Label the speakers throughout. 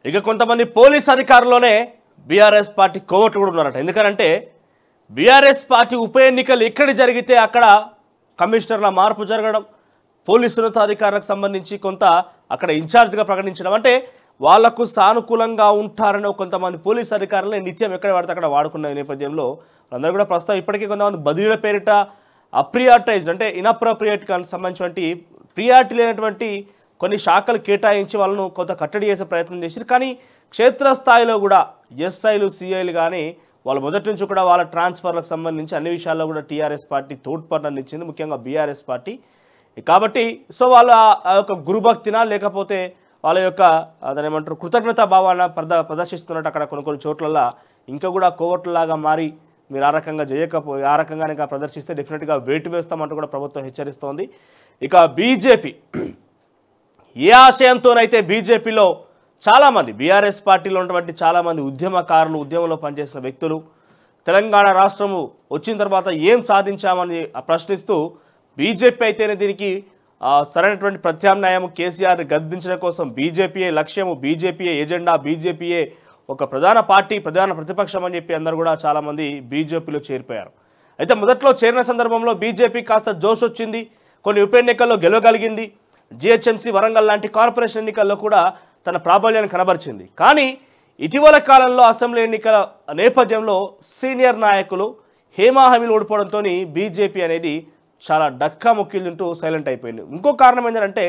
Speaker 1: ఇక కొంతమంది police అధికారుల్లోనే BRS party కోవట్లు కూడా ఉన్నారట. ఎందుకంటే బీఆర్ఎస్ పార్టీ ఉప ఎన్నికలు ఎక్కడ జరిగితే అక్కడ కమిషనర్ల మార్పు జరగడం, పోలీసు ఉన్నతాధికారులకు సంబంధించి కొంత అక్కడ ఇన్ఛార్జ్గా ప్రకటించడం, అంటే వాళ్లకు సానుకూలంగా ఉంటారని కొంతమంది పోలీస్ అధికారులే నిత్యం ఎక్కడ పడితే అక్కడ వాడుకున్న నేపథ్యంలో అందరూ కూడా ప్రస్తుతం ఇప్పటికీ కొంతమంది బదిలీల పేరిట అప్రియాటైజ్డ్ అంటే ఇన్అప్రోప్రియేట్ సంబంధించినటువంటి ప్రియారిటీ లేనటువంటి కొన్ని శాఖలు కేటాయించి వాళ్ళను కొంత కట్టడి చేసే ప్రయత్నం చేశారు. కానీ క్షేత్రస్థాయిలో కూడా ఎస్ఐలు సిఐలు కానీ వాళ్ళు మొదటి నుంచి కూడా వాళ్ళ ట్రాన్స్ఫర్లకు సంబంధించి అన్ని విషయాల్లో కూడా టీఆర్ఎస్ పార్టీ తోడ్పాటును ఇచ్చింది, ముఖ్యంగా బీఆర్ఎస్ పార్టీ. కాబట్టి సో వాళ్ళ ఆ యొక్క గురుభక్తినా లేకపోతే వాళ్ళ యొక్క దాని ఏమంటారు కృతజ్ఞతా భావాన్ని ప్రదర్శిస్తున్నట్టు అక్కడ కొన్ని చోట్లలో ఇంకా కూడా కోవట్లలాగా మారి మీరు ఆ రకంగా చేయకపోయి ఆ రకంగానే ప్రదర్శిస్తే డెఫినెట్గా వేటు వేస్తామంటూ కూడా ప్రభుత్వం హెచ్చరిస్తోంది. ఇక బీజేపీ ఏ ఆశయంతోనైతే బీజేపీలో చాలామంది బీఆర్ఎస్ పార్టీలో ఉన్నటువంటి చాలామంది ఉద్యమకారులు, ఉద్యమంలో పనిచేసిన వ్యక్తులు తెలంగాణ రాష్ట్రము వచ్చిన తర్వాత ఏం సాధించామని ప్రశ్నిస్తూ బీజేపీ అయితేనే దీనికి సరైనటువంటి ప్రత్యామ్నాయం కేసీఆర్ గద్దించడం కోసం బీజేపీయే లక్ష్యము, బీజేపీయే ఎజెండా, బీజేపీయే ఒక ప్రధాన పార్టీ, ప్రధాన ప్రతిపక్షం అని చెప్పి అందరూ కూడా చాలామంది బీజేపీలో చేరిపోయారు. అయితే మొదట్లో చేరిన సందర్భంలో బీజేపీ కాస్త జోష్ వచ్చింది, కొన్ని ఉప ఎన్నికల్లో గెలవగలిగింది, జిహెచ్ఎంసీ వరంగల్ లాంటి కార్పొరేషన్ ఎన్నికల్లో కూడా తన ప్రాబల్యాన్ని కనబరిచింది. కానీ ఇటీవల కాలంలో అసెంబ్లీ ఎన్నికల నేపథ్యంలో సీనియర్ నాయకులు హేమాహమీలు ఓడిపోవడంతో బీజేపీ అనేది చాలా డక్కా ముక్కిలుంటూ సైలెంట్ అయిపోయింది. ఇంకో కారణం ఏంటంటే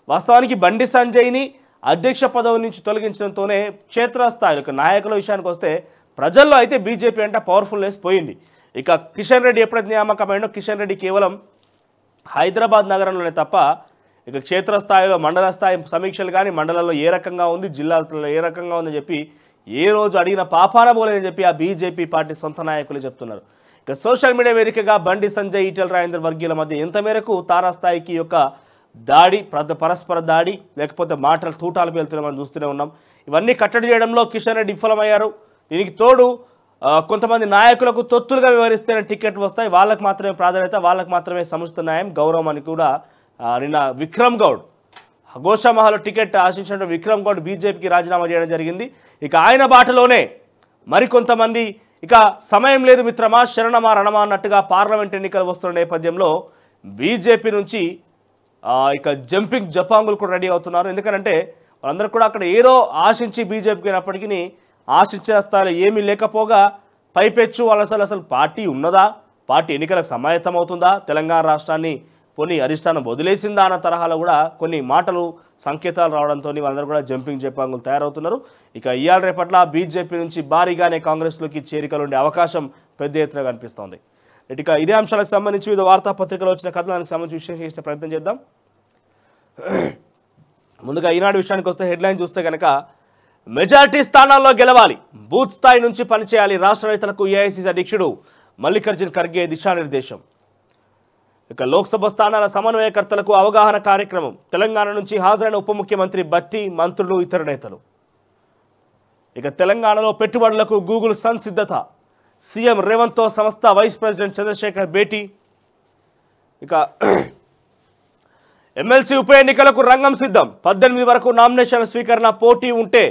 Speaker 1: వాస్తవానికి బండి సంజయ్ని అధ్యక్ష పదవి నుంచి తొలగించడంతోనే క్షేత్రస్థాయిలో నాయకుల విషయానికి వస్తే ప్రజల్లో అయితే బీజేపీ అంటే పవర్ఫుల్నెస్ పోయింది. ఇక కిషన్ రెడ్డి ఎప్పుడైతే నియామకమైందో కిషన్ రెడ్డి కేవలం హైదరాబాద్ నగరంలోనే తప్ప ఇక క్షేత్రస్థాయిలో మండల స్థాయి సమీక్షలు కానీ మండలంలో ఏ రకంగా ఉంది, జిల్లాలో ఏ రకంగా ఉందని చెప్పి ఏ రోజు అడిగిన పాపాన పోలేదని చెప్పి ఆ బీజేపీ పార్టీ సొంత నాయకులు చెప్తున్నారు. ఇక సోషల్ మీడియా వేదికగా బండి సంజయ్, ఈటెల రాజేందర్ వర్గీయుల మధ్య ఎంత మేరకు తారాస్థాయికి యొక్క దాడి, పరస్పర దాడి లేకపోతే మాటలు తూటాలు పేలుతున్న మనం చూస్తూనే ఉన్నాం. ఇవన్నీ కట్టడి చేయడంలో కిషన్ రెడ్డి విఫలమయ్యారు. దీనికి తోడు కొంతమంది నాయకులకు తొత్తులుగా వ్యవహరిస్తేనే టికెట్లు వస్తాయి, వాళ్ళకు మాత్రమే ప్రాధాన్యత, వాళ్ళకు మాత్రమే సముచిత న్యాయం, గౌరవం అని కూడా నిన్న విక్రమ్ గౌడ్ గోషామహల్ టికెట్ ఆశించిన విక్రమ్ గౌడ్ బీజేపీకి రాజీనామా చేయడం జరిగింది. ఇక ఆయన బాటలోనే మరికొంతమంది ఇక సమయం లేదు మిత్రమా, శరణమా రణమా అన్నట్టుగా పార్లమెంట్ ఎన్నికలు వస్తున్న నేపథ్యంలో బీజేపీ నుంచి ఇక జంపింగ్ జపాంగులు కూడా రెడీ అవుతున్నారు. ఎందుకంటే వాళ్ళందరూ కూడా అక్కడ ఏదో ఆశించి బీజేపీకి అయినప్పటికీ ఆశించిన స్థాయిలో ఏమీ లేకపోగా పైపెచ్చు వాళ్ళు అసలు పార్టీ ఉన్నదా, పార్టీ ఎన్నికలకు సమాయత్తం అవుతుందా, తెలంగాణ రాష్ట్రాన్ని కొన్ని అధిష్టానం వదిలేసిందా అన్న తరహాలో కూడా కొన్ని మాటలు సంకేతాలు రావడంతో వాళ్ళందరూ కూడా జంపింగ్ జపాంగులు తయారవుతున్నారు. ఇక ఇవాళ రేపట్ల బీజేపీ నుంచి భారీగానే కాంగ్రెస్లోకి చేరికలు ఉండే అవకాశం పెద్ద ఎత్తున కనిపిస్తోంది. ఇక ఇదే అంశాలకు సంబంధించి వివిధ వార్తాపత్రికలు వచ్చిన కథనానికి సంబంధించి విశ్లేషణ చేసే ప్రయత్నం చేద్దాం. ముందుగా ఈనాడు విషయానికి వస్తే హెడ్లైన్ చూస్తే కనుక మెజార్టీ స్థానాల్లో గెలవాలి, బూత్ స్థాయి నుంచి పనిచేయాలి, రాష్ట్ర రైతులకు ఏఐసీసీ అధ్యక్షుడు మల్లికార్జున్ ఖర్గే దిశానిర్దేశం. ఇక లోక్సభ స్థానాల సమన్వయకర్తలకు అవగాహన కార్యక్రమం, తెలంగాణ నుంచి హాజరైన ఉప ముఖ్యమంత్రి బట్టి, మంత్రులు, ఇతర నేతలు. ఇక తెలంగాణలో పెట్టుబడులకు గూగుల్ సంసిద్ధత, సీఎం రేవంత్తో సంస్థ వైస్ ప్రెసిడెంట్ చంద్రశేఖర్ భేటీ. ఇక ఎమ్మెల్సీ ఉప ఎన్నికలకు రంగం సిద్ధం, 18 వరకు నామినేషన్ల స్వీకరణ, పోటీ ఉంటే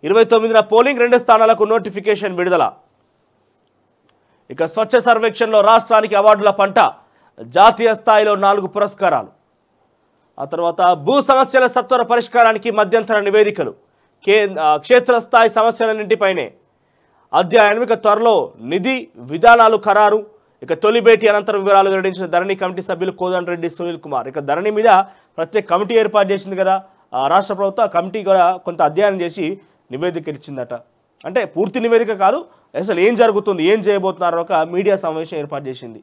Speaker 1: 29న పోలింగ్, 2 స్థానాలకు నోటిఫికేషన్ విడుదల. ఇక స్వచ్ఛ సర్వేక్షణలో రాష్ట్రానికి అవార్డుల పంట, జాతీయ స్థాయిలో 4 పురస్కారాలు. ఆ తర్వాత భూ సమస్యల సత్వర పరిష్కారానికి మధ్యంతర నివేదికలు, క్షేత్రస్థాయి సమస్యలన్నింటిపైనే అధ్యయనం. ఇక త్వరలో నిధి విధానాలు ఖరారు. ఇక తొలి భేటీ అనంతరం వివరాలు వెల్లడించిన ధరణి కమిటీ సభ్యులు కోదండరెడ్డి, సునీల్ కుమార్. ఇక ధరణి మీద ప్రత్యేక కమిటీ ఏర్పాటు చేసింది కదా రాష్ట్ర ప్రభుత్వం, ఆ కమిటీ కూడా కొంత అధ్యయనం చేసి నివేదిక ఇచ్చిందట. అంటే పూర్తి నివేదిక కాదు, అసలు ఏం జరుగుతుంది, ఏం చేయబోతున్నారో ఒక మీడియా సమావేశం ఏర్పాటు చేసింది.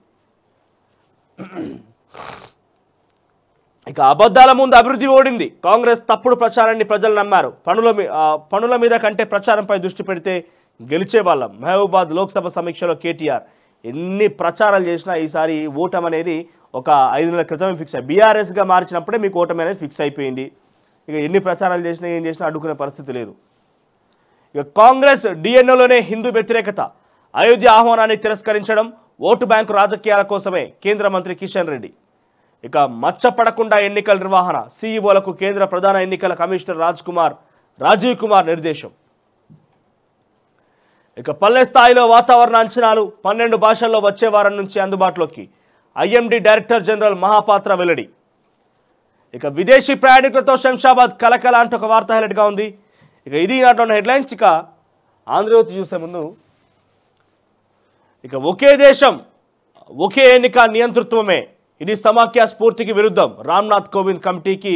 Speaker 1: ఇక అబద్ధాల ముందు అభివృద్ధి ఓడింది, కాంగ్రెస్ తప్పుడు ప్రచారాన్ని ప్రజలు నమ్మారు, పనుల మీద కంటే ప్రచారంపై దృష్టి పెడితే గెలిచే వాళ్ళం. మహబూబాద్ లోక్సభ సమీక్షలో కేటీఆర్ ఎన్ని ప్రచారాలు చేసినా ఈసారి ఓటమి అనేది ఒక 5 నెలల క్రితమే ఫిక్స్ అయ్యి, బీఆర్ఎస్గా మార్చినప్పుడే మీకు ఓటమి అనేది ఫిక్స్ అయిపోయింది. ఇక ఎన్ని ప్రచారాలు చేసినా ఏం చేసినా అడ్డుకునే పరిస్థితి లేదు. ఇక కాంగ్రెస్ డిఎన్ఓలోనే హిందూ వ్యతిరేకత, అయోధ్య ఆహ్వానాన్ని తిరస్కరించడం, ఓటు బ్యాంకు రాజకీయాల కోసమే కేంద్ర మంత్రి కిషన్ రెడ్డి. ఇక మచ్చపడకుండా ఎన్నికల నిర్వహణ, సీఈఓలకు కేంద్ర ప్రధాన ఎన్నికల కమిషనర్ రాజ్ కుమార్ రాజీవ్ కుమార్ నిర్దేశం. ఇక పల్లె స్థాయిలో వాతావరణ అంచనాలు 12 భాషల్లో వచ్చే వారం నుంచి అందుబాటులోకి. ఐఎండీ డైరెక్టర్ జనరల్ మహాపాత్ర వెల్లడి. ఇక విదేశీ ప్రయాణికులతో శంషాబాద్ కలకల అంటూ ఒక వార్త హైలైట్గా ఉంది. ఇక ఇది నాట్లో ఉన్న హెడ్లైన్స్. ఇక ఆంధ్రజ్యోతి చూసే ముందు ఇక ఒకే దేశం ఒకే ఎన్నిక నియంతృత్వమే, ఇది సమాఖ్య స్ఫూర్తికి విరుద్ధం. రామ్నాథ్ కోవింద్ కమిటీకి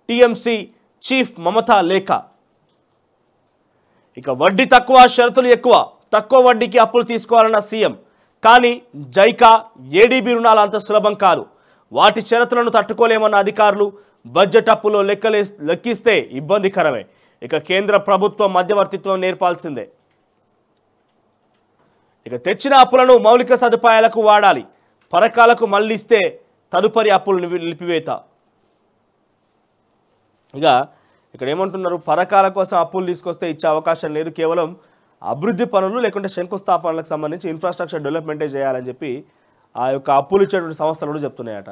Speaker 1: టీఎంసీ చీఫ్ మమతా లేఖ. ఇక వడ్డీ తక్కువ, షరతులు ఎక్కువ, తక్కువ వడ్డీకి అప్పులు తీసుకోవాలన్న సీఎం. కానీ జైకా, ఏడీబీ రుణాలు అంత సులభం కాదు, వాటి షరతులను తట్టుకోలేమన్న అధికారులు. బడ్జెట్ అప్పులో లెక్కిస్తే ఇబ్బందికరమే. ఇక కేంద్ర ప్రభుత్వం మధ్యవర్తిత్వం నేర్పాల్సిందే. ఇక తెచ్చిన అప్పులను మౌలిక సదుపాయాలకు వాడాలి, పరకాలకు మళ్లిస్తే తదుపరి అప్పులు నిలిపివేత. ఇక ఇక్కడ ఏమంటున్నారు, పరకాల కోసం అప్పులు తీసుకొస్తే ఇచ్చే అవకాశం లేదు, కేవలం అభివృద్ధి పనులు లేకుంటే శంకుస్థాపనలకు సంబంధించి ఇన్ఫ్రాస్ట్రక్చర్ డెవలప్మెంటే చేయాలని చెప్పి ఆ యొక్క అప్పులు ఇచ్చేటువంటి సంస్థలు కూడా చెప్తున్నాయట.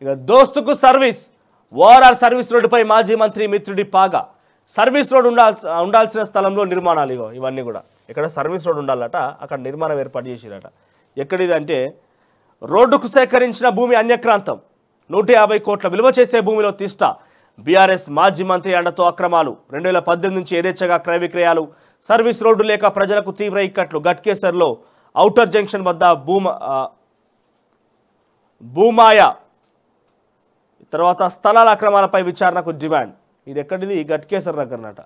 Speaker 1: ఇక దోస్తుకు సర్వీస్, ఓఆర్ఆర్ సర్వీస్ రోడ్డుపై మాజీ మంత్రి మిత్రుడి పాగా. సర్వీస్ రోడ్ ఉండాల్సిన స్థలంలో నిర్మాణాలు. ఇవన్నీ కూడా ఇక్కడ సర్వీస్ రోడ్ ఉండాలట, అక్కడ నిర్మాణం ఏర్పాటు చేసిరట. ఎక్కడిదంటే రోడ్డుకు సేకరించిన భూమి అన్యక్రాంతం, 150 కోట్ల విలువ చేసే భూమిలో తిష్ట. బీఆర్ఎస్ మాజీ మంత్రి అండతో అక్రమాలు, 2018 నుంచి యథేచ్ఛగా క్రయ విక్రయాలు. సర్వీస్ రోడ్డు లేక ప్రజలకు తీవ్ర ఇక్కట్లు. గట్కేసర్లో ఔటర్ జంక్షన్ వద్ద భూమాయ, తర్వాత స్థలాల అక్రమాలపై విచారణకు డిమాండ్. ఇది ఎక్కడిది, గట్కేసర్ దగ్గరనట.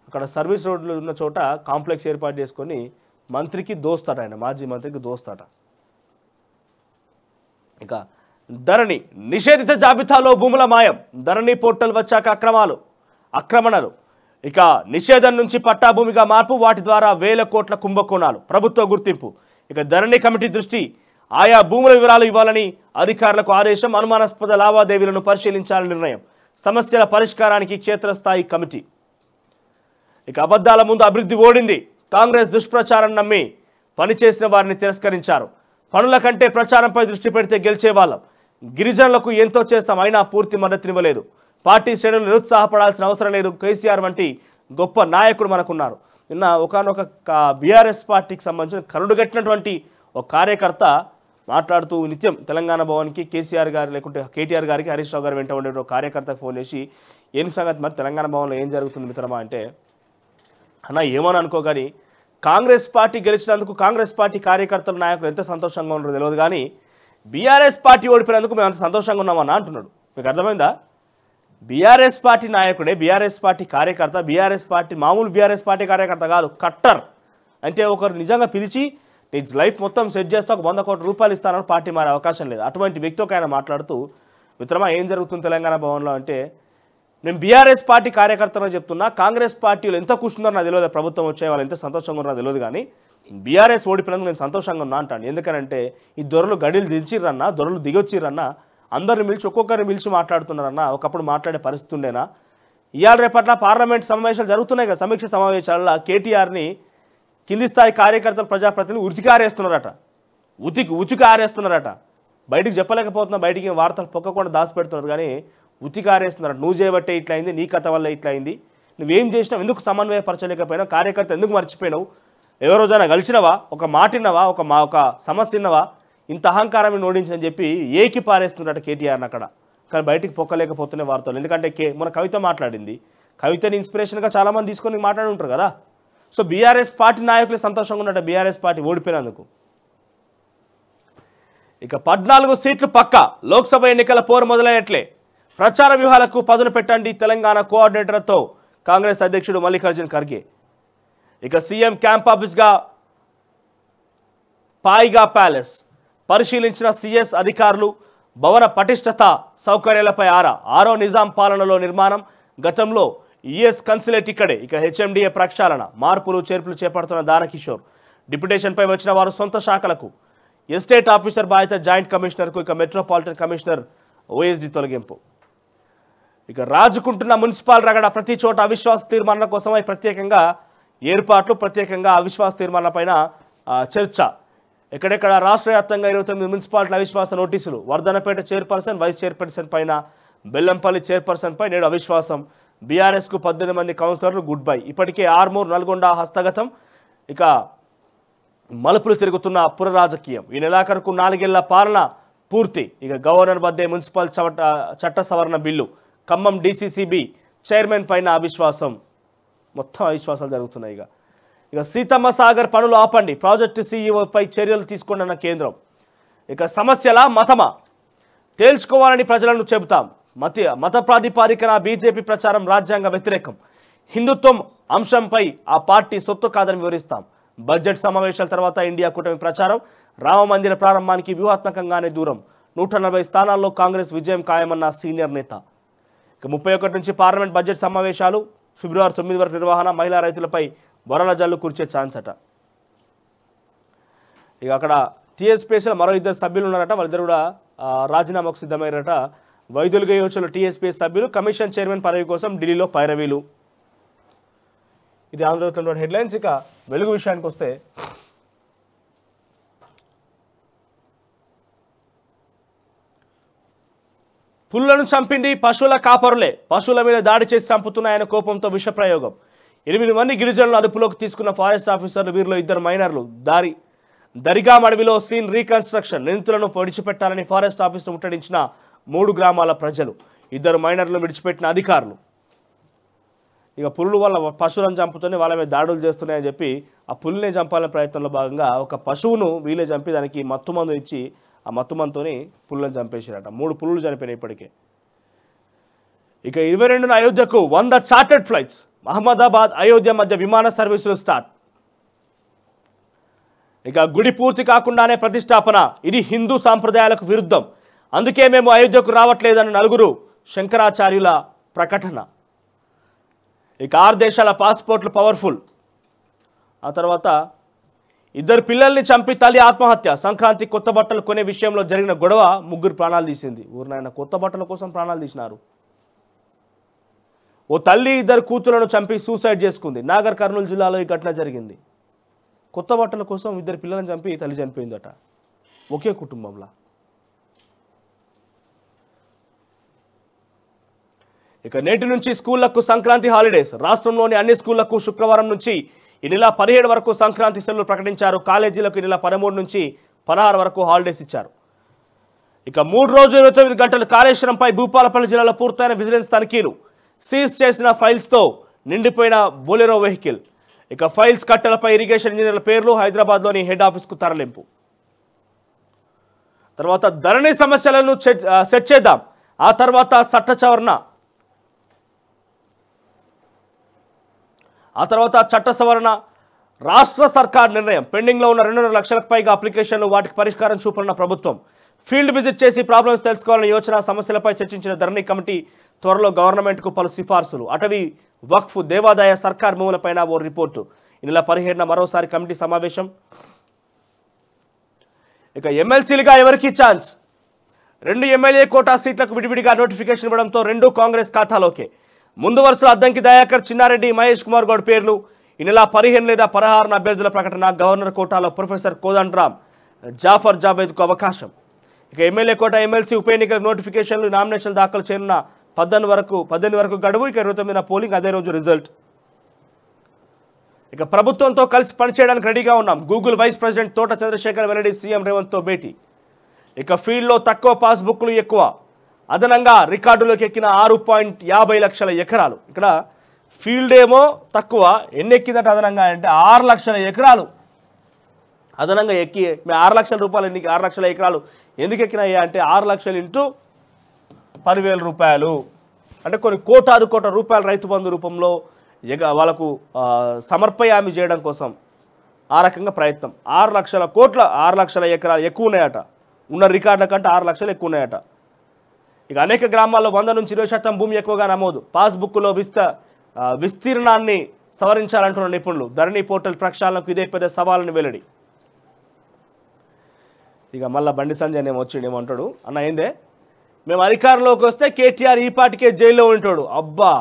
Speaker 1: అక్కడ సర్వీస్ రోడ్లు ఉన్న చోట కాంప్లెక్స్ ఏర్పాటు చేసుకొని మంత్రికి దోస్తట, ఆయన మాజీ మంత్రికి దోస్తట. ఇక ధరణి నిషేధిత జాబితాలో భూముల మాయం. ధరణి పోర్టల్ వచ్చాక ఆక్రమణలు. ఇక నిషేధం నుంచి పట్టా భూమిగా మార్పు, వాటి ద్వారా వేల కోట్ల కుంభకోణాలు. ప్రభుత్వ గుర్తింపు. ఇక ధరణి కమిటీ దృష్టి, ఆయా భూముల వివరాలు ఇవ్వాలని అధికారులకు ఆదేశం. అనుమానాస్పద లావాదేవీలను పరిశీలించాలని నిర్ణయం. సమస్యల పరిష్కారానికి క్షేత్రస్థాయి కమిటీ. ఇక అబద్ధాల ముందు అభివృద్ధి ఓడింది. కాంగ్రెస్ దుష్ప్రచారం నమ్మి పనిచేసిన వారిని తిరస్కరించారు. పనుల కంటే ప్రచారంపై దృష్టి పెడితే గెలిచేవాళ్ళం. గిరిజనులకు ఎంతో చేస్తాం, అయినా పూర్తి మద్దతునివ్వలేదు. పార్టీ శ్రేణులు నిరుత్సాహపడాల్సిన అవసరం లేదు. కేసీఆర్ వంటి గొప్ప నాయకుడు మనకున్నారు. నిన్న ఒకనొక బీఆర్ఎస్ పార్టీకి సంబంధించిన కరుడుగట్టినటువంటి ఒక కార్యకర్త మాట్లాడుతూ నిత్యం తెలంగాణ భవన్కి కేసీఆర్ గారు లేకుంటే కేటీఆర్ గారికి హరీష్ రావు గారు వెంట ఉండే ఒక కార్యకర్తకు ఫోన్ చేసి, ఏం సంగతి మరి తెలంగాణ భవన్లో ఏం జరుగుతుంది మిత్రమా అంటే, అన్న ఏమని అనుకో కానీ కాంగ్రెస్ పార్టీ గెలిచినందుకు కాంగ్రెస్ పార్టీ కార్యకర్తల నాయకులు ఎంత సంతోషంగా ఉన్నారో తెలియదు, కానీ బీఆర్ఎస్ పార్టీ ఓడిపోయినందుకు మేము అంత సంతోషంగా ఉన్నామన్నా అంటున్నాడు. మీకు అర్థమైందా? బీఆర్ఎస్ పార్టీ నాయకుడే, బీఆర్ఎస్ పార్టీ కార్యకర్త, బీఆర్ఎస్ పార్టీ మామూలు బీఆర్ఎస్ పార్టీ కార్యకర్త కాదు, కట్టర్. అంటే ఒకరు నిజంగా పిలిచి నీ లైఫ్ మొత్తం సెట్ చేస్తే ఒక 100 కోట్ల రూపాయలు ఇస్తానని పార్టీ మారే అవకాశం లేదు. అటువంటి వ్యక్తి ఒక ఆయన మాట్లాడుతూ, మిత్రమా ఏం జరుగుతుంది తెలంగాణ భవన్లో అంటే, నేను బీఆర్ఎస్ పార్టీ కార్యకర్తను చెప్తున్నా, కాంగ్రెస్ పార్టీలు ఎంత కూర్చున్నారో నాకు తెలియదు, ప్రభుత్వం వచ్చే వాళ్ళు ఎంత సంతోషంగా ఉన్నారో తెలియదు, కానీ బీఆర్ఎస్ ఓడిపోయినందుకు నేను సంతోషంగా ఉన్నా అంటాను. ఎందుకంటే ఈ దొరలు గడిలు దించిర్రన్నా, దొరలు దిగొచ్చిర్రన్నా, అందరిని పిలిచి ఒక్కొక్కరిని పిలిచి మాట్లాడుతున్నారన్నా. ఒకప్పుడు మాట్లాడే పరిస్థితి ఉండేనా? ఇవాళ రేపట్ల పార్లమెంట్ సమావేశాలు జరుగుతున్నాయి కదా, సమీక్ష సమావేశాలలో కేటీఆర్ని కింది స్థాయి కార్యకర్తలు ప్రజాప్రతినిధులు ఉతికి ఆరేస్తున్నారట. బయటికి చెప్పలేకపోతున్నా, బయటికి వార్తలు పొక్కకుండా దాచిపెడుతున్నారు, కానీ ఉతికి ఆరేస్తున్నారు. నువ్వు చేయబట్టే ఇట్లా అయింది, నీ కథ వల్ల ఇట్లా అయింది, నువ్వేం చేసినావు, ఎందుకు సమన్వయపరచలేకపోయినావు, కార్యకర్త ఎందుకు మర్చిపోయినావు, ఎవరోజైనా కలిసినవా, ఒక మాటిన్నవా, ఒక సమస్య ఇన్నవా, ఇంత అహంకారం నోడించని చెప్పి ఏకి పారేస్తున్నారట కేటీఆర్ని అక్కడ. కానీ బయటికి పొక్కలేకపోతున్న వార్తలు. ఎందుకంటే మన కవిత మాట్లాడింది, కవితని ఇన్స్పిరేషన్గా చాలామంది తీసుకొని మాట్లాడి ఉంటారు కదా. సో బీఆర్ఎస్ పార్టీ నాయకులు సంతోషంగా ఉన్నట్టు బీఆర్ఎస్ పార్టీ ఓడిపోయినందుకు. ఇక 14 సీట్లు పక్క, లోక్సభ ఎన్నికల పోరు మొదలైనట్లే. ప్రచార వ్యూహాలకు పదును పెట్టండి తెలంగాణ కోఆర్డినేటర్తో కాంగ్రెస్ అధ్యక్షుడు మల్లికార్జున్ ఖర్గే. ఇక సీఎం క్యాంప్ ఆఫీస్గా పాయిగా ప్యాలెస్ పరిశీలించిన సిఎస్ అధికారులు. భవన పటిష్టత సౌకర్యాలపై ఆరో నిజాం పాలనలో నిర్మాణం. గతంలో యుఎస్ కన్సులేట్ ఇక్కడే. ఇక హెచ్ఎండిఏ ప్రక్షాళన, మార్పులు చేర్పులు చేపడుతున్న దానకిషోర్. డిప్యుటేషన్పై వచ్చిన వారు సొంత శాఖలకు. ఎస్టేట్ ఆఫీసర్ బాధ్యత జాయింట్ కమిషనర్కు. ఇక మెట్రోపాలిటన్ కమిషనర్ ఓఎస్డి తొలగింపు. ఇక రాజుకుంటున్న మున్సిపల్ రగడ, ప్రతి చోట అవిశ్వాస తీర్మానం కోసమై ప్రత్యేకంగా ఏర్పాట్లు, ప్రత్యేకంగా అవిశ్వాస తీర్మానాలపైన చర్చ. ఎక్కడెక్కడ రాష్ట్ర వ్యాప్తంగా 29 మున్సిపాలిటీల అవిశ్వాస నోటీసులు. వర్ధనపేట చైర్పర్సన్, వైస్ చైర్పర్సన్ పైన, బెల్లంపల్లి చైర్పర్సన్ పై నేడు అవిశ్వాసం. బీఆర్ఎస్కు 18 మంది కౌన్సిలర్లు గుడ్ బై. ఇప్పటికే ఆర్మూర్, నల్గొండ హస్తగతం. ఇక మలుపులు తిరుగుతున్న పుర రాజకీయం. ఈ నెలాఖరుకు 4 ఏళ్ల పాలన పూర్తి. ఇక గవర్నర్ వద్దే మున్సిపల్ చట్ట సవరణ బిల్లు. ఖమ్మం డీసీసీబీ చైర్మన్ పైన అవిశ్వాసం. మొత్తం అవిశ్వాసాలు జరుగుతున్నాయి. ఇక సీతమ్మ సాగర్ పనులు ఆపండి, ప్రాజెక్టు సీఈఓపై చర్యలు తీసుకోండి కేంద్రం. ఇక సమస్యల మతమా తేల్చుకోవాలని ప్రజలను చెబుతాం. మత ప్రాతిపాదికన బీజేపీ ప్రచారం రాజ్యాంగ వ్యతిరేకం. హిందుత్వం అంశంపై ఆ పార్టీ సొత్తు కాదని వివరిస్తాం. బడ్జెట్ సమావేశాల తర్వాత ఇండియా కూటమి ప్రచారం. రామ మందిర ప్రారంభానికి వ్యూహాత్మకంగానే దూరం. 140 స్థానాల్లో కాంగ్రెస్ విజయం ఖాయమన్న సీనియర్ నేత. ఇక 31 నుంచి పార్లమెంట్ బడ్జెట్ సమావేశాలు. ఫిబ్రవరి 9 వరకు నిర్వహణ. మహిళా రైతులపై వరల జల్లు కురిచే ఛాన్స్ అట. ఇక అక్కడ టీఎస్పీఎస్లో మరో 2 సభ్యులు ఉన్నారట. వాళ్ళిద్దరు కూడా రాజీనామాకు సిద్ధమయ్యారట. వైద్యులుగా యోచనలో టీఎస్పీఎస్ సభ్యులు. కమిషన్ చైర్మన్ పదవి కోసం ఢిల్లీలో పైరవీలు. ఇది ఆంధ్రప్రదేశ్లో హెడ్లైన్స్. ఇక వెలుగు విషయానికి వస్తే పులులను చంపింది పశువుల కాపరులే. పశువుల మీద దాడి చేసి చంపుతున్నాయన్న కోపంతో విషప్రయోగం. 8 మంది గిరిజనులు అదుపులోకి తీసుకున్న ఫారెస్ట్ ఆఫీసర్లు. వీరిలో 2 మైనర్లు. దరిగాం అడవిలో సీన్ రీకన్స్ట్రక్షన్. నిందితులను విడిచిపెట్టాలని ఫారెస్ట్ ఆఫీసును ముట్టడించిన 3 గ్రామాల ప్రజలు. 2 మైనర్లను విడిచిపెట్టిన అధికారులు. ఇక పులులు వల్ల పశువులను చంపుతూనే వాళ్ళ మీద దాడులు చేస్తున్నాయని చెప్పి ఆ పులినే చంపాలనే ప్రయత్నంలో భాగంగా ఒక పశువును వీళ్ళే చంపి దానికి మత్తుమందు ఇచ్చి ఆ మత్తుమందుతోని పులులను చంపేసారట. 3 పులులు చనిపోయినాయి ఇప్పటికే. ఇక 22న అయోధ్యకు 100 చార్టెడ్ ఫ్లైట్స్. అహ్మదాబాద్ అయోధ్య మధ్య విమాన సర్వీసులు స్టార్ట్. ఇక గుడి పూర్తి కాకుండానే ప్రతిష్టాపన. ఇది హిందూ సాంప్రదాయాలకు విరుద్ధం. అందుకే మేము అయోధ్యకు రావట్లేదని 4 శంకరాచార్యుల ప్రకటన. ఇక 6 దేశాల పాస్పోర్ట్లు పవర్ఫుల్. ఆ తర్వాత 2 పిల్లల్ని చంపి తల్లి ఆత్మహత్య. సంక్రాంతి కొత్త బట్టలు కొనే విషయంలో జరిగిన గొడవ 3 ప్రాణాలు తీసింది. ఊరినైనా కొత్త బట్టల కోసం ప్రాణాలు తీసినారు. ఓ తల్లి 2 కూతులను చంపి సూసైడ్ చేసుకుంది. నాగర్ కర్నూలు జిల్లాలో ఈ ఘటన జరిగింది. కొత్త బట్టల కోసం 2 పిల్లలను చంపి తల్లి చనిపోయిందట ఒకే కుటుంబంలో. ఇక నేటి నుంచి స్కూళ్లకు సంక్రాంతి హాలిడేస్. రాష్ట్రంలోని అన్ని స్కూళ్లకు శుక్రవారం నుంచి ఈ నెల 17 వరకు సంక్రాంతి సెలవులు ప్రకటించారు. కాలేజీలకు ఈ నెల 13 నుంచి 16 వరకు హాలిడేస్ ఇచ్చారు. ఇక 3 రోజులు 29 గంటలు కాళేశ్వరంపై భూపాలపల్లి జిల్లాలో పూర్తయిన విజిలెన్స్ తనిఖీలు. సీజ్ చేసిన ఫైల్స్తో నిండిపోయిన బొలెరో వెహికల్. ఇక ఫైల్స్ కట్టలపై ఇరిగేషన్ ఇంజనీర్ల పేర్లు. హైదరాబాద్లోని హెడ్ ఆఫీస్కు తరలింపు. తర్వాత ధరణి సమస్యలను సెట్ చేద్దాం. ఆ తర్వాత చట్ట సవరణ. రాష్ట్ర సర్కార్ నిర్ణయం. పెండింగ్లో ఉన్న 2.5 లక్షలకు పైగా అప్లికేషన్లు. వాటికి పరిష్కారం చూపనున్న ప్రభుత్వం. ఫీల్డ్ విజిట్ చేసి ప్రాబ్లమ్స్ తెలుసుకోవాలని యోచన. సమస్యలపై చర్చించిన ధరణి కమిటీ. త్వరలో గవర్నమెంట్కు పలు సిఫార్సులు. అటవీ, వక్ఫ్, దేవాదాయ, సర్కార్ భూములపైన ఓ రిపోర్టు. ఈ నెల 17న మరోసారి కమిటీ సమావేశం. ఇక ఎమ్మెల్సీలుగా ఎవరికి ఛాన్స్? 2 ఎమ్మెల్యే కోటా సీట్లకు విడివిడిగా నోటిఫికేషన్ ఇవ్వడంతో 2 కాంగ్రెస్ ఖాతాలోకే. ముందు వరుసలో అద్దంకి దయాకర్, చిన్నారెడ్డి, మహేష్ కుమార్ గౌడ్ పేర్లు. ఈ నెల 15 లేదా 16న అభ్యర్థుల ప్రకటన. గవర్నర్ కోటాలో ప్రొఫెసర్ కోదండరామ్, జాఫర్ జావేద్కు అవకాశం. ఇక ఎమ్మెల్యే కోట, ఎమ్మెల్సీ ఉప ఎన్నికల నోటిఫికేషన్లు. నామినేషన్ దాఖలు చేయనున్న 18 వరకు గడువు. ఇక 29న పోలింగ్, అదే రోజు రిజల్ట్. ఇక ప్రభుత్వంతో కలిసి పనిచేయడానికి రెడీగా ఉన్నాం. గూగుల్ వైస్ ప్రెసిడెంట్ తోట చంద్రశేఖర్ వెల్లడి. సీఎం రేవంత్తో భేటీ. ఇక ఫీల్డ్లో తక్కువ పాస్బుక్లు ఎక్కువ. అదనంగా రికార్డులోకి ఎక్కిన 6.50 లక్షల ఎకరాలు. ఇక్కడ ఫీల్డ్ ఏమో తక్కువ, ఎన్ని ఎక్కిందట అదనంగా అంటే 6 లక్షల ఎకరాలు అదనంగా ఎక్కి. 6 లక్షల రూపాయలు 6 లక్షల ఎకరాలు ఎందుకు ఎక్కినాయి అంటే 6 లక్షలు ఇంటూ 10,000 రూపాయలు అంటే కొన్ని కోటాను కోట్ల రూపాయల రైతు బంధు రూపంలో వాళ్ళకు సమర్పయామి చేయడం కోసం ఆ రకంగా ప్రయత్నం. 6 లక్షల కోట్ల 6 లక్షల ఎకరాలు ఎక్కువ ఉన్నాయట. ఉన్న రికార్డుల కంటే 6 లక్షలు ఎక్కువ ఉన్నాయట. ఇక అనేక గ్రామాల్లో 100 నుంచి 20% భూమి ఎక్కువగా నమోదు. పాస్బుక్లో విస్తీర్ణాన్ని సవరించాలంటున్న నిపుణులు. ధరణి పోర్టల్ ప్రక్షాళనకు ఇదే పెద్ద సవాళ్ళని వెల్లడి. ఇక మళ్ళీ బండి సంజయ్ ఏమొచ్చిండేమంటాడు, అన్న ఏందే మేము అధికారంలోకి వస్తే కేటీఆర్ ఈ పాటికే జైల్లో ఉంటాడు. అబ్బా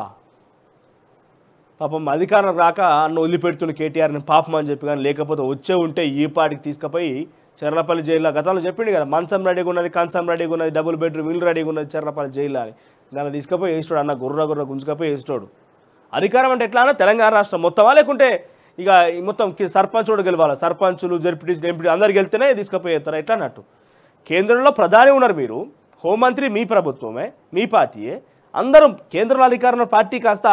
Speaker 1: పాపం అధికారం రాక అన్న వదిలిపెడుతున్న కేటీఆర్ని పాపం అని చెప్పి, కానీ లేకపోతే వచ్చే ఉంటే ఈ పాటికి తీసుకుపోయి చెర్లపల్లి జైల్లో గతంలో చెప్పిండు కదా, మంచం రెడీగా ఉన్నది, కంచం రెడీగా ఉన్నది, డబుల్ బెడ్రూమ్ ఇల్లు రెడీగా ఉన్నది చెర్లపల్లి జైల్లో అని. దాన్ని తీసుకపోయి వేస్తాడు అన్న, గుర్ర గుంజుకపోయి వేస్తాడు. అధికారం అంటే ఎట్లా అన్న తెలంగాణ రాష్ట్రం మొత్తమా, లేకుంటే ఇక మొత్తం సర్పంచ్ కూడా గెలవాలి, సర్పంచులు జడ్పీటీ ఎంపీ అందరు గెలితేనే తీసుకుపోయేస్తారా ఎట్లా అన్నట్టు. కేంద్రంలో ప్రధాని ఉన్నారు మీరు, హోంమంత్రి మీ ప్రభుత్వమే, మీ పార్టీయే, అందరూ కేంద్రంలో అధికారంలో పార్టీ కాస్త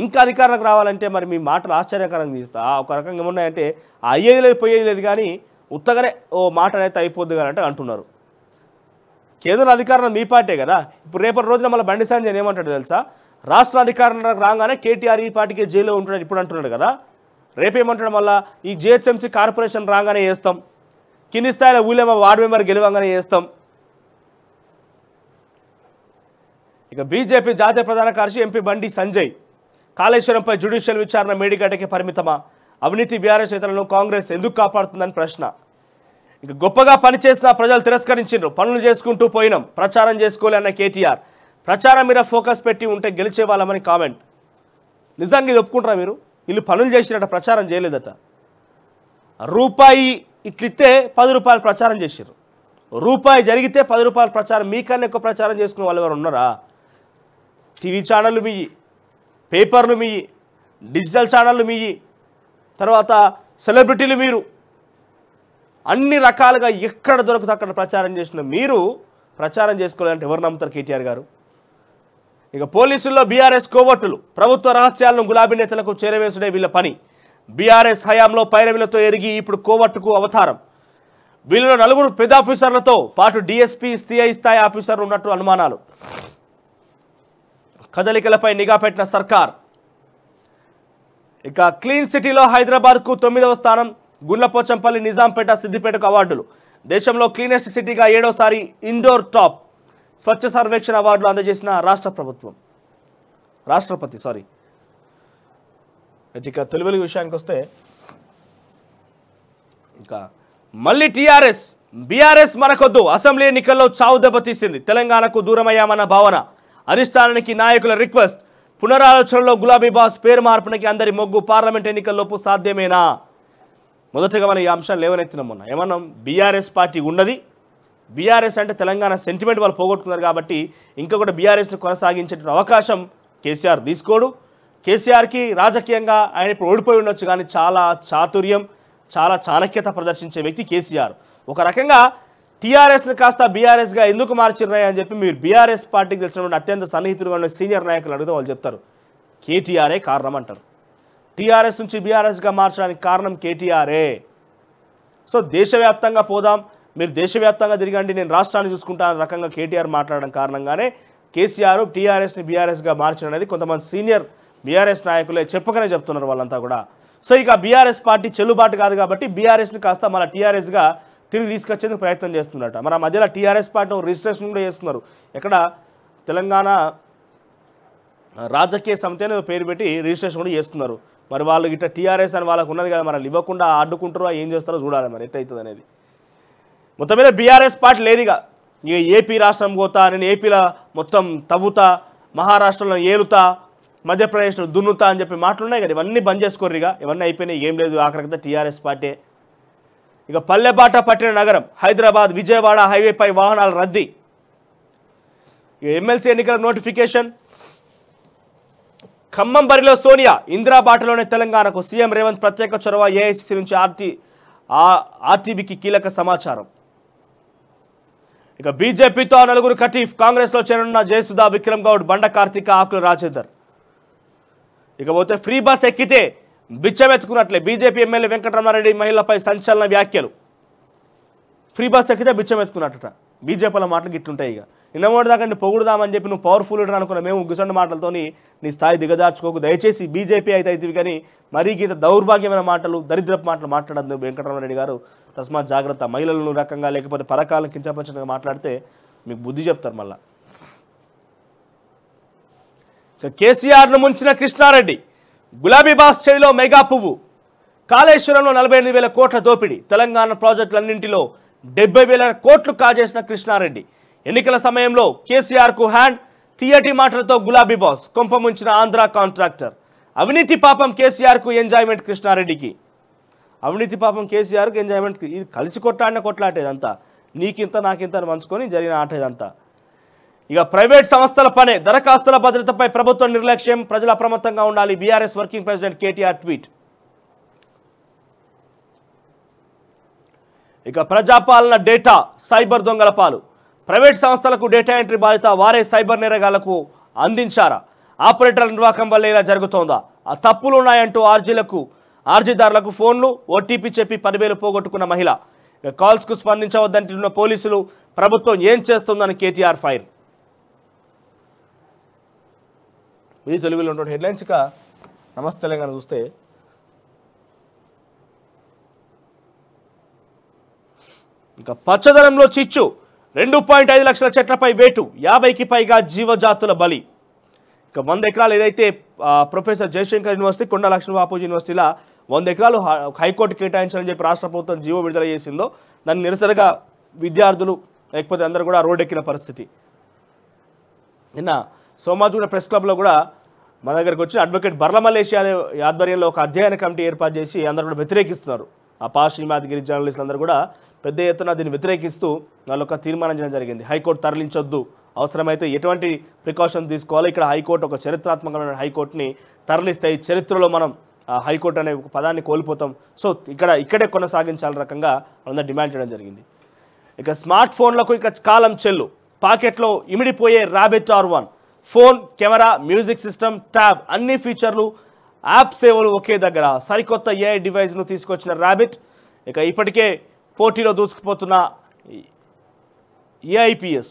Speaker 1: ఇంకా అధికారంలోకి రావాలంటే మరి మీ మాటలు ఆశ్చర్యకరంగా తీస్తా. ఒక రకంగా ఏమున్నాయంటే అయ్యేది లేదు పోయేది లేదు, కానీ ఉత్తగానే ఓ మాట అనేది అయిపోద్ది కానీ అంటే అంటున్నారు. కేంద్ర అధికారంలో మీ పార్టీ కదా. ఇప్పుడు రేపటి రోజున మళ్ళీ బండి సంజయ్ ఏమంటాడు తెలుసా, రాష్ట్ర అధికారంలోకి రాగానే కేటీఆర్ ఈ పార్టీకి జైల్లో ఉంటున్నాడు ఇప్పుడు అంటున్నాడు కదా. రేపేమంటాడు మళ్ళీ, ఈ జిహెచ్ఎంసీ కార్పొరేషన్ రాగానే వేస్తాం, కింది స్థాయిలో ఊళ్ళేమో వార్డు మెంబర్ గెలవంగానే వేస్తాం. ఇక బీజేపీ జాతీయ ప్రధాన కార్యదర్శి ఎంపీ బండి సంజయ్ కాళేశ్వరంపై జ్యుడిషియల్ విచారణ మేడిగడ్డకి పరిమితమా, అవినీతి బీఆర్ఎస్ నేతలను కాంగ్రెస్ ఎందుకు కాపాడుతుందని ప్రశ్న. ఇక గొప్పగా పనిచేసిన ప్రజలు తిరస్కరించారు, పనులు చేసుకుంటూ పోయినాం, ప్రచారం చేసుకోలే అన్న కేటీఆర్. ప్రచారం మీద ఫోకస్ పెట్టి ఉంటే గెలిచే వాళ్ళమని కామెంట్. నిజంగా ఇది ఒప్పుకుంటారా మీరు? వీళ్ళు పనులు చేసినట్ట, ప్రచారం చేయలేదట. రూపాయి ఇట్లిస్తే 10 రూపాయలు ప్రచారం చేసారు, రూపాయి జరిగితే 10 రూపాయలు ప్రచారం. మీకన్నా ఎక్కువ ప్రచారం చేసుకునే వాళ్ళు ఎవరు ఉన్నారా? టీవీ ఛానళ్ళు మీయి, పేపర్లు మీయి, డిజిటల్ ఛానళ్ళు మీయి, తర్వాత సెలబ్రిటీలు మీరు, అన్ని రకాలుగా ఎక్కడ దొరుకుతుంది అక్కడ ప్రచారం చేసిన మీరు ప్రచారం చేసుకోవాలంటే ఎవరు నమ్ముతారు కేటీఆర్ గారు? ఇక పోలీసుల్లో బీఆర్ఎస్ కోవట్టులు, ప్రభుత్వ రహస్యాలను గులాబీ నేతలకు చేరవేసుడే వీళ్ళ పని. బీఆర్ఎస్ హయాంలో పైరవిలతో ఎరిగి ఇప్పుడు కోవట్టుకు అవతారం. వీళ్ళలో 4 పెద్ద ఆఫీసర్లతో పాటు డీఎస్పీ సిఐ స్థాయి ఆఫీసర్లు ఉన్నట్టు అనుమానాలు. కదలికలపై నిఘా పెట్టిన సర్కార్. ఇక క్లీన్ సిటీలో హైదరాబాద్కు 9వ స్థానం, గుండ్లపోచంపల్లి, నిజాంపేట, సిద్దిపేటకు అవార్డులు. దేశంలో క్లీనెస్ట్ సిటీగా 7వసారి ఇండోర్ టాప్ స్వచ్ఛ సర్వేక్షణ అవార్డులు అందజేసిన రాష్ట్రపతి. ఇక తెలుగు విషయానికి వస్తే, ఇంకా మళ్ళీ బీఆర్ఎస్ మనకొద్దు, అసెంబ్లీ ఎన్నికల్లో చావు దెబ్బతీసింది, తెలంగాణకు దూరమయ్యామన్న భావన. అధిష్టానానికి నాయకుల రిక్వెస్ట్, పునరాలోచనలో గులాబీ బాస్ పేరు మార్పునికి అందరి మొగ్గు, పార్లమెంట్ ఎన్నికల్లోపు సాధ్యమేనా? మొదటగా మనం ఈ అంశాలు లేవనెత్తినాం. మొన్న ఏమన్నాం, బీఆర్ఎస్ పార్టీ ఉన్నది, బీఆర్ఎస్ అంటే తెలంగాణ సెంటిమెంట్ వాళ్ళు పోగొట్టుకున్నారు కాబట్టి ఇంకా కూడా బీఆర్ఎస్ను కొనసాగించే అవకాశం కేసీఆర్ తీసుకోడు. కేసీఆర్కి రాజకీయంగా ఆయన ఇప్పుడు ఓడిపోయి ఉండొచ్చు, కానీ చాలా చాతుర్యం, చాలా చాణక్యత ప్రదర్శించే వ్యక్తి కేసీఆర్. ఒక రకంగా టీఆర్ఎస్ని కాస్త బీఆర్ఎస్గా ఎందుకు మార్చిర్రాయి అని చెప్పి మీరు బీఆర్ఎస్ పార్టీకి తెలిసినటువంటి అత్యంత సన్నిహితులుగా ఉన్న సీనియర్ నాయకులు అడిగితే వాళ్ళు చెప్తారు కేటీఆరే కారణం అంటారు. టీఆర్ఎస్ నుంచి బీఆర్ఎస్గా మార్చడానికి కారణం కేటీఆరే. సో దేశవ్యాప్తంగా పోదాం, మీరు దేశవ్యాప్తంగా తిరగండి, నేను రాష్ట్రాన్ని చూసుకుంటాను రకంగా కేటీఆర్ మాట్లాడడం కారణంగానే కేసీఆర్ టీఆర్ఎస్ని బీఆర్ఎస్గా మార్చడం అనేది కొంతమంది సీనియర్ బీఆర్ఎస్ నాయకులే చెప్పకనే చెప్తున్నారు వాళ్ళంతా కూడా. సో ఇక బీఆర్ఎస్ పార్టీ చెల్లుబాటు కాదు కాబట్టి బీఆర్ఎస్ని కాస్త మన టీఆర్ఎస్గా తిరిగి తీసుకొచ్చేందుకు ప్రయత్నం చేస్తున్నట్ట. మరి ఆ మధ్యలో టీఆర్ఎస్ పార్టీ రిజిస్ట్రేషన్ కూడా చేస్తున్నారు. ఎక్కడ తెలంగాణ రాజకీయ సమితి అని పేరు పెట్టి రిజిస్ట్రేషన్ కూడా చేస్తున్నారు. మరి వాళ్ళు ఇట్లా టీఆర్ఎస్ అని వాళ్ళకు ఉన్నది కదా, మరి ఇవ్వకుండా అడ్డుకుంటారో ఏం చేస్తారో చూడాలి మరి ఎట్లయితుంది అనేది. మొత్తం మీద బీఆర్ఎస్ పార్టీ లేదుగా. ఇక ఏపీ రాష్ట్రం పోతా, నేను ఏపీలో మొత్తం తవ్వుతా, మహారాష్ట్రలో ఏలుతా, మధ్యప్రదేశ్లో దున్నుతా అని చెప్పి మాటలున్నాయి కదా, ఇవన్నీ బంద్ చేసుకోర్రు. ఇక ఇవన్నీ అయిపోయినాయి, ఏం లేదు. ఆఖరికైతే టీఆర్ఎస్ పార్టీ. ఇక పల్లెబాట పట్టిన నగరం హైదరాబాద్ విజయవాడ హైవేపై వాహనాల రద్దీ. ఇక ఎమ్మెల్సీ ఎన్నికల నోటిఫికేషన్. ఖమ్మం బరిలో సోనియా, ఇందిరా బాటలోనే తెలంగాణకు సీఎం రేవంత్ ప్రత్యేక చొరవ. ఏఐసీసీ నుంచి ఆర్టీవీకి కీలక సమాచారం. ఇక బీజేపీతో 4 ఖటీఫ్, కాంగ్రెస్లో చేరనున్న జయసుధా, విక్రమ్ గౌడ్, బండ కార్తిక, ఆకుల రాజేందర్. ఇకపోతే ఫ్రీ బస్ ఎక్కితే బిచ్చమెత్తుకున్నట్లే బీజేపీ ఎమ్మెల్యే వెంకటరమణారెడ్డి మహిళలపై సంచలన వ్యాఖ్యలు. ఫ్రీ బస్ ఎక్కితే బిచ్చమెత్తుకున్నట్టుట బీజేపీల మాటలు గిట్లుంటాయి. ఇక నిన్నమోటి దాకా నీ పొగుడుదామని చెప్పి నువ్వు పవర్ఫుల్ లీడర్ అనుకున్న మేము గుసండ మాటలతోని నీ స్థాయి దిగదార్చుకోకు. దయచేసి బీజేపీ అయితే అవుతుంది, కానీ మరీ ఇంత దౌర్భాగ్యమైన మాటలు, దరిద్రపు మాటలు మాట్లాడద్దు వెంకటరమణారెడ్డి గారు. తస్మాత్ జాగ్రత్త. మహిళలను రకంగా లేకపోతే పరకాలను కించపరిచినగా మాట్లాడితే మీకు బుద్ధి చెప్తారు మళ్ళా. కేసీఆర్ను ముంచిన కృష్ణారెడ్డి, గులాబీ బాస్ చెవిలో మెగా పువ్వు. కాళేశ్వరంలో 48,000 కోట్ల దోపిడీ. తెలంగాణ ప్రాజెక్టులన్నింటిలో 70,000 కోట్లు కాజేసిన కృష్ణారెడ్డి. ఎన్నికల సమయంలో కేసీఆర్కు హ్యాండ్, తీయటి మాటలతో గులాబీ బాస్ కొంపముంచిన ఆంధ్ర కాంట్రాక్టర్. అవినీతి పాపం కేసీఆర్కు, ఎంజాయ్మెంట్ కృష్ణారెడ్డికి. అవినీతి పాపం కేసీఆర్కి ఎంజాయ్మెంట్, ఇది కలిసి కొట్లాడిన కొట్లాటేదంతా, నీకింత నాకింత అని పంచుకొని జరిగిన ఆట ఇదంతా. ఇక ప్రైవేట్ సంస్థల పనే, దరఖాస్తుల భద్రతపై ప్రభుత్వం నిర్లక్ష్యం, ప్రజలు అప్రమత్తంగా ఉండాలి. BRS working president KTR tweet. ఇక ప్రజాపాలన డేటా సైబర్ దొంగల పాలు, ప్రైవేట్ సంస్థలకు డేటా ఎంట్రీ బాధ్యత వారే సైబర్ నేరగాళ్లకు అందించారా? ఆపరేటర్ల నిర్వాహకం వల్ల ఇలా జరుగుతోందా? ఆ తప్పులు ఉన్నాయంటూ ఆర్జీదారులకు ఫోన్లు, ఓటీపీ చెప్పి 10,000 పోగొట్టుకున్న మహిళ. ఇక కాల్స్కు స్పందించవద్దంటున్న పోలీసులు, ప్రభుత్వం ఏం చేస్తుందని కేటీఆర్ ఫైర్. ఇది తెలుగులో ఉన్నటువంటి హెడ్లైన్స్. ఇక నమస్తే తెలంగాణ చూస్తే, ఇక పచ్చదనంలో చిచ్చు, 2.5 లక్షల చెట్లపై వేటు, 50కి పైగా జీవజాతుల బలి. ఇక 100 ఎకరాలు ఏదైతే ప్రొఫెసర్ జయశంకర్ యూనివర్సిటీ, కొండా లక్ష్మీ బాపూజీ యూనివర్సిటీలో 100 ఎకరాలు హైకోర్టు కేటాయించాలని చెప్పి రాష్ట్ర ప్రభుత్వం జీవో విడుదల చేసిందో, దాన్ని నిరసనగా విద్యార్థులు లేకపోతే అందరూ కూడా రోడ్డెక్కిన పరిస్థితి. నిన్న సోమాజిగూడ ప్రెస్ క్లబ్లో కూడా మన దగ్గరకు వచ్చి అడ్వకేట్ బర్ల మల్లేష్ ఆధ్వర్యంలో ఒక అధ్యయన కమిటీ ఏర్పాటు చేసి అందరూ కూడా వ్యతిరేకిస్తున్నారు. ఆ పాశ్చిమ యాదగిరి జర్నలిస్టులు అందరూ కూడా పెద్ద ఎత్తున దీన్ని వ్యతిరేకిస్తూ వాళ్ళు ఒక తీర్మానం చేయడం జరిగింది. హైకోర్టు తరలించొద్దు, అవసరమైతే ఎటువంటి ప్రికాషన్ తీసుకోవాలి. ఇక్కడ హైకోర్టు ఒక చరిత్రాత్మకమైన హైకోర్టుని తరలిస్తే ఈ చరిత్రలో మనం హైకోర్టు అనే ఒక పదాన్ని కోల్పోతాం. సో ఇక్కడే కొనసాగించాలని రకంగా అందరూ డిమాండ్ చేయడం జరిగింది. ఇక స్మార్ట్ ఫోన్లకు ఇక కాలం చెల్లు, పాకెట్లో ఇమిడిపోయే rabbit R1 phone, camera, music system, tab అన్ని ఫీచర్లు, యాప్ సేవలు ఒకే దగ్గర. సరికొత్త AI డివైస్ను తీసుకొచ్చిన ర్యాబిట్ ఇక ఇప్పటికే పోటీలో దూసుకుపోతున్న AIPS,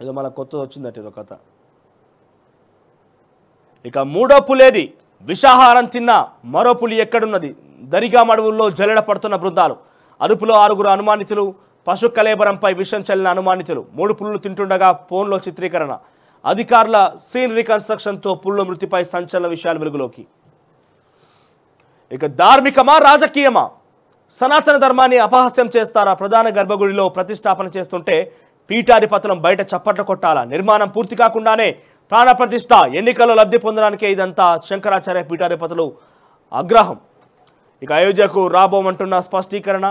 Speaker 1: ఏదో మన కొత్త వచ్చిందట ఏదో కథ. ఇక మూడో పులేది, విషాహారం తిన్న మరో పులి ఎక్కడున్నది? దరిగా మడువుల్లో జల్లెడ పడుతున్న బృందాలు, అదుపులో 6 అనుమానితులు, పశు కలేబరంపై విషం చల్లిన అనుమానితులు. 3 పులులు తింటుండగా ఫోన్లో చిత్రీకరణ. అధికారుల సీన్ రీకన్స్ట్రక్షన్తో పులుల మృతిపై సంచలన విషయాలు వెలుగులోకి. ఇక ధార్మికమా రాజకీయమా? సనాతన ధర్మాన్ని అపహాస్యం చేస్తారా? ప్రధాన గర్భగుడిలో ప్రతిష్టాపన చేస్తుంటే పీఠాధిపతులం బయట చప్పట్లు కొట్టాలా? నిర్మాణం పూర్తి కాకుండానే ప్రాణప్రతిష్ఠ, ఎన్నికల్లో లబ్ధి పొందడానికే ఇదంతా. శంకరాచార్య పీఠాధిపతులు ఆగ్రహం. ఇక అయోధ్యకు రాబోమంటున్న స్పష్టీకరణ.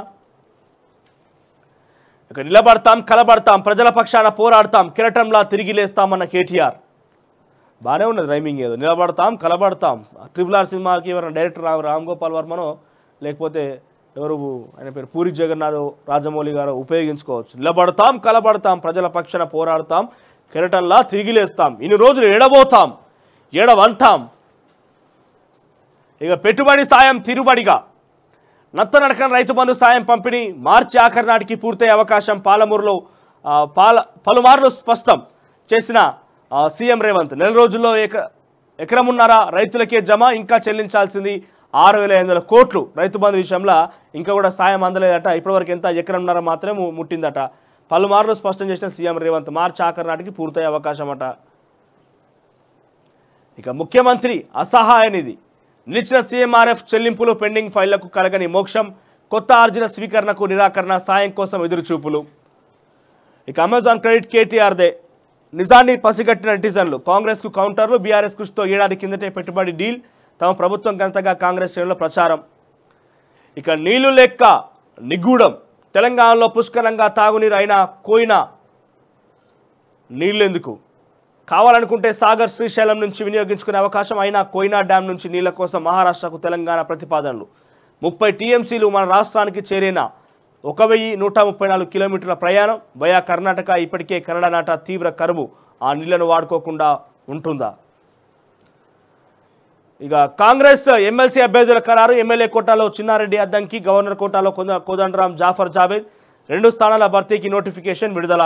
Speaker 1: ఇక నిలబడతాం, కలబడతాం, ప్రజల పక్షాన పోరాడతాం, కిరటంలా తిరిగి లేస్తామన్న కేటీఆర్. బాగానే ఉన్నది రైమింగ్, ఏదో నిలబడతాం కలబడతాం. RRR సినిమాకి ఎవరైనా డైరెక్టర్ రామ్ గోపాల్ వర్మనో లేకపోతే ఎవరు ఆయన పేరు పూరి జగన్నాథ్ రాజమౌళి గారు ఉపయోగించుకోవచ్చు. నిలబడతాం, కలబడతాం, ప్రజల పక్షాన పోరాడతాం, కిరటంలా తిరిగి లేస్తాం, ఇన్ని రోజులు ఎడబోతాం, ఎడవంటాం. ఇక పెట్టుబడి సాయం తిరుబడిగా, నత్తనడకన రైతు బంధు సాయం పంపిణీ మార్చి ఆఖరి నాటికి పూర్తయ్యే అవకాశం. పాలమూరులో పలుమార్లు స్పష్టం చేసిన సీఎం రేవంత్. నెల రోజుల్లో ఎకరమున్నర రైతులకే జమ, ఇంకా చెల్లించాల్సింది 6,500 కోట్లు. రైతు బంధు విషయంలో ఇంకా కూడా సాయం అందలేదట. ఇప్పటివరకు ఎంత? ఎకరమున్నర మాత్రమే ముట్టిందట. పలుమార్లు స్పష్టం చేసిన సీఎం రేవంత్, మార్చి ఆఖరి నాటికి పూర్తయ్యే అవకాశం అట. ఇక ముఖ్యమంత్రి అసహాయ నిధి, నిలిచిన CMRF చెల్లింపులు పెండింగ్, ఫైళ్లకు కలగని మోక్షం, కొత్త ఆర్జిన స్వీకరణకు నిరాకరణ, సాయం కోసం ఎదురుచూపులు. ఇక అమెజాన్ క్రెడిట్ కేటీఆర్దే, నిజాన్ని పసిగట్టిన నెటిజన్లు. కాంగ్రెస్కు కౌంటర్లు, బీఆర్ఎస్ కృషితో ఏడాది కిందటే పెట్టుబడి డీల్, తమ ప్రభుత్వం ఘనతగా కాంగ్రెస్ శ్రేణుల ప్రచారం. ఇక నీళ్లు లెక్క నిగూఢం, తెలంగాణలో పుష్కలంగా తాగునీరు అయినా కోయినా నీళ్లెందుకు? కావాలనుకుంటే సాగర్, శ్రీశైలం నుంచి వినియోగించుకునే అవకాశం, అయినా కోయినా డ్యాం నుంచి నీళ్ల కోసం మహారాష్ట్రకు తెలంగాణ ప్రతిపాదనలు. 30 TMCలు మన రాష్ట్రానికి చేరేనా? 1134 కిలోమీటర్ల ప్రయాణం వయా కర్ణాటక. ఇప్పటికే కన్నడ నాట తీవ్ర కరువు, ఆ నీళ్లను వాడుకోకుండా ఉంటుందా? ఇక కాంగ్రెస్ ఎమ్మెల్సీ అభ్యర్థుల ఖరారు. ఎమ్మెల్యే కోటాలో చిన్నారెడ్డి అద్దంకి, గవర్నర్ కోటాలో కోదండరాం, జాఫర్ జావేద్. 2 స్థానాల భర్తీకి నోటిఫికేషన్ విడుదల.